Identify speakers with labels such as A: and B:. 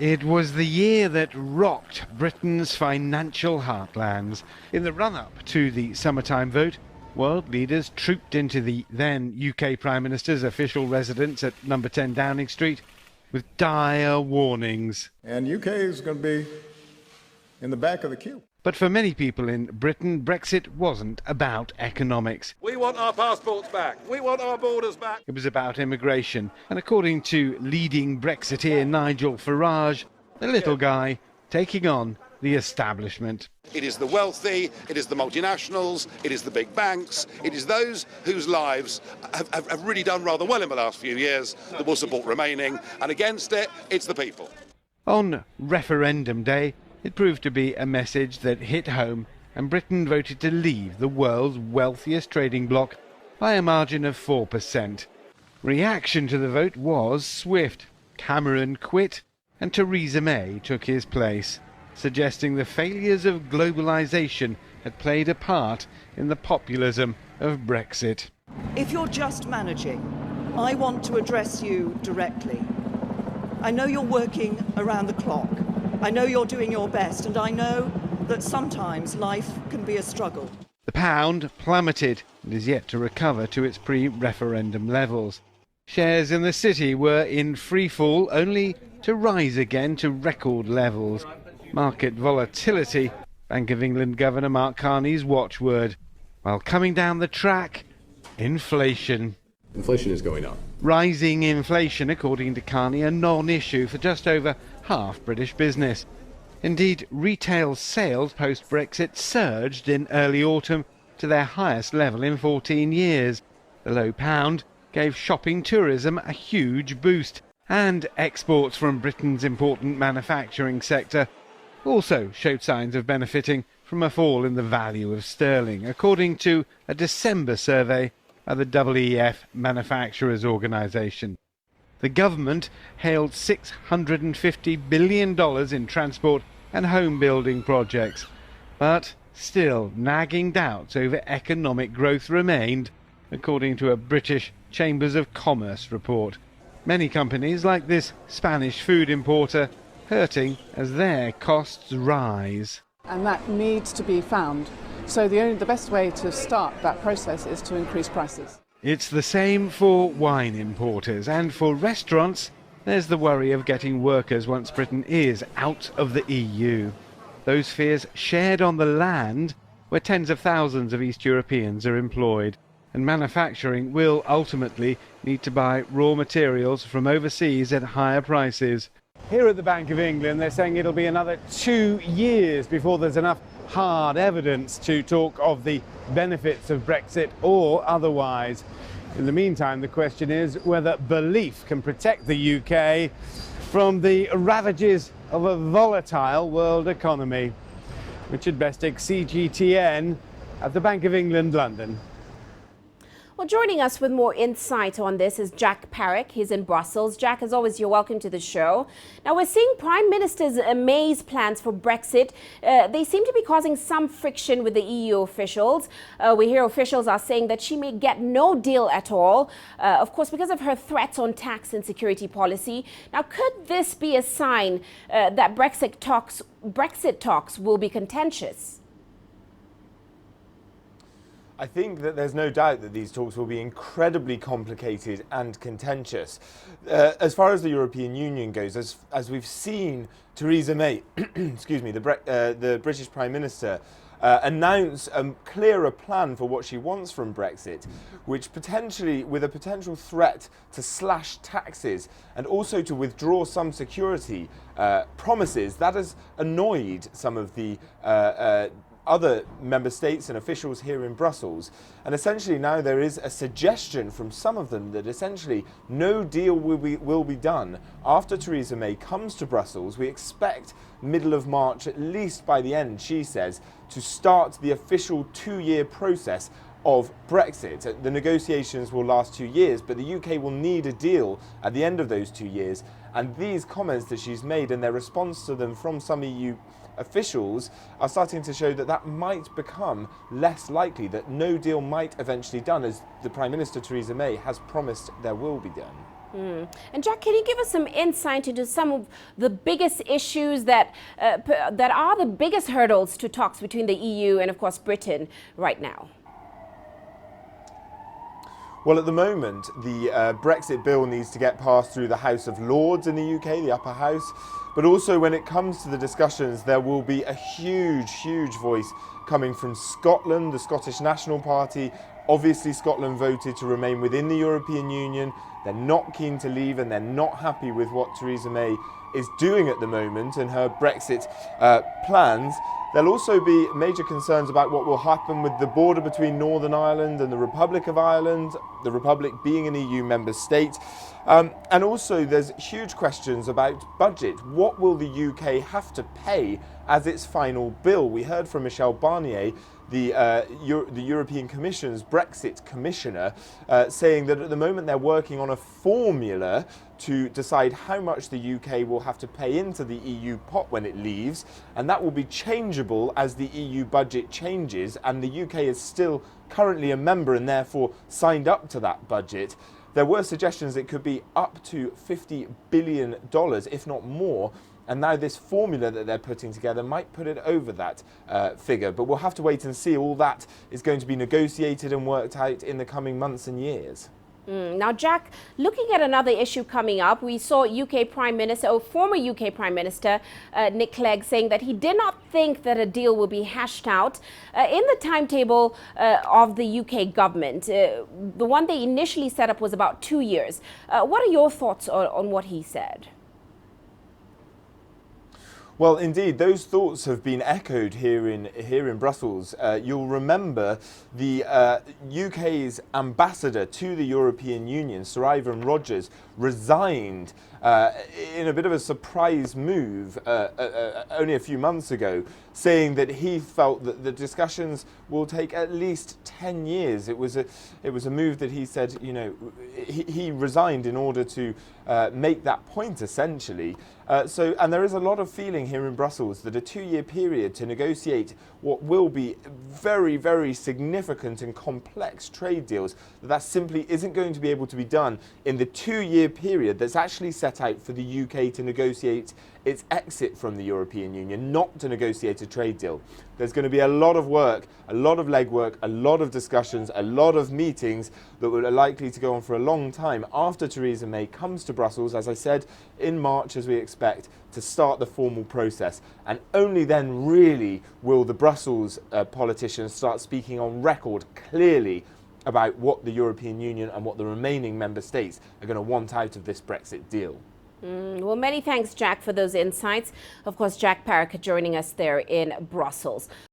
A: It was the year that rocked Britain's financial heartlands. In the run-up to the summertime vote, world leaders trooped into the then UK Prime Minister's official residence at number 10 Downing Street with dire warnings.
B: And UK is going to be in the back of the queue.
A: But for many people in Britain, Brexit wasn't about economics.
C: We want our passports back. We want our borders back.
A: It was about immigration. And according to leading Brexiteer Nigel Farage, the little guy taking on the establishment.
C: It is the wealthy, it is the multinationals, it is the big banks, it is those whose lives have really done rather well in the last few years that will support remaining. And against it, it's the people.
A: On referendum day, it proved to be a message that hit home, and Britain voted to leave the world's wealthiest trading bloc by a margin of 4%. Reaction to the vote was swift. Cameron quit, and Theresa May took his place, suggesting the failures of globalisation had played a part in the populism of Brexit.
D: If you're just managing, I want to address you directly. I know you're working around the clock. I know you're doing your best, and I know that sometimes life can be a struggle.
A: The pound plummeted and is yet to recover to its pre-referendum levels. Shares in the city were in free fall, only to rise again to record levels. Market volatility, Bank of England Governor Mark Carney's watchword. While coming down the track, inflation.
E: Inflation is going up.
A: Rising inflation, according to Carney, a non-issue for just over half British business. Indeed, retail sales post-Brexit surged in early autumn to their highest level in 14 years. The low pound gave shopping tourism a huge boost, and exports from Britain's important manufacturing sector also showed signs of benefiting from a fall in the value of sterling, according to a December survey by the WEF Manufacturers Organisation. The government hailed $650 billion in transport and home building projects, but still nagging doubts over economic growth remained, according to a British Chambers of Commerce report. Many companies, like this Spanish food importer, hurting as their costs rise.
F: And that needs to be found. So the best way to start that process is to increase prices.
A: It's the same for wine importers, and for restaurants, there's the worry of getting workers once Britain is out of the EU. Those fears shared on the land where tens of thousands of East Europeans are employed, and manufacturing will ultimately need to buy raw materials from overseas at higher prices. Here at the Bank of England, they're saying it'll be another 2 years before there's enough hard evidence to talk of the benefits of Brexit or otherwise. In the meantime, the question is whether belief can protect the UK from the ravages of a volatile world economy. Richard Bestic, CGTN, at the Bank of England, London.
G: Well, joining us with more insight on this is Jack Parrick. He's in Brussels. Jack, as always, you're welcome to the show. Now, we're seeing Prime Minister May's plans for Brexit. They seem to be causing some friction with the EU officials. We hear officials are saying that she may get no deal at all, of course, because of her threats on tax and security policy. Now, could this be a sign that Brexit talks will be contentious?
H: I think that there's no doubt that these talks will be incredibly complicated and contentious. As far as the European Union goes, as we've seen Theresa May, excuse me, the British Prime Minister, announce a clearer plan for what she wants from Brexit, which potentially, with a potential threat to slash taxes and also to withdraw some security promises, that has annoyed some of the other member states and officials here in Brussels. And essentially now there is a suggestion from some of them that essentially no deal will be done after Theresa May comes to Brussels. We expect middle of March, at least by the end, she says, to start the official 2-year process of Brexit. The negotiations will last 2 years, but the UK will need a deal at the end of those 2 years. And these comments that she's made and their response to them from some EU officials are starting to show that that might become less likely, that no deal might eventually be done, as the Prime Minister Theresa May has promised there will be done.
G: And Jack, can you give us some insight into some of the biggest issues that are the biggest hurdles to talks between the EU and, of course, Britain right now?
H: Well, at the moment, the Brexit bill needs to get passed through the House of Lords in the UK, the upper house. But also when it comes to the discussions, there will be a huge voice coming from Scotland, the Scottish National Party. Obviously, Scotland voted to remain within the European Union. They're not keen to leave and they're not happy with what Theresa May is doing at the moment and her Brexit plans. There'll also be major concerns about what will happen with the border between Northern Ireland and the Republic of Ireland, the Republic being an EU member state. And also there's huge questions about budget. What will the UK have to pay as its final bill? We heard from Michel Barnier, the European Commission's Brexit Commissioner, saying that at the moment they're working on a formula to decide how much the UK will have to pay into the EU pot when it leaves, and that will be changeable as the EU budget changes, and the UK is still currently a member and therefore signed up to that budget. There were suggestions it could be up to $50 billion, if not more, and now this formula that they're putting together might put it over that figure. But we'll have to wait and see. All that is going to be negotiated and worked out in the coming months and years.
G: Now, Jack, looking at another issue coming up, we saw former UK Prime Minister Nick Clegg saying that he did not think that a deal will be hashed out in the timetable of the UK government. The one they initially set up was about 2 years. What are your thoughts on what he said?
H: Well, indeed, those thoughts have been echoed here in Brussels. You'll remember the UK's ambassador to the European Union, Sir Ivan Rogers, resigned in a bit of a surprise move only a few months ago, saying that he felt that the discussions will take at least 10 years. It was a move that he said, you know, he resigned in order to make that point, essentially. And there is a lot of feeling here in Brussels that a 2-year period to negotiate what will be very significant and complex trade deals, that simply isn't going to be able to be done in the 2-year period that's actually set out for the UK to negotiate its exit from the European Union, not to negotiate a trade deal. There's going to be a lot of work, a lot of legwork, a lot of discussions, a lot of meetings that are likely to go on for a long time after Theresa May comes to Brussels, as I said, in March, as we expect, to start the formal process. And only then really will the Brussels politicians start speaking on record clearly about what the European Union and what the remaining member states are going to want out of this Brexit deal.
G: Well, many thanks, Jack, for those insights. Of course, Jack Parrick joining us there in Brussels.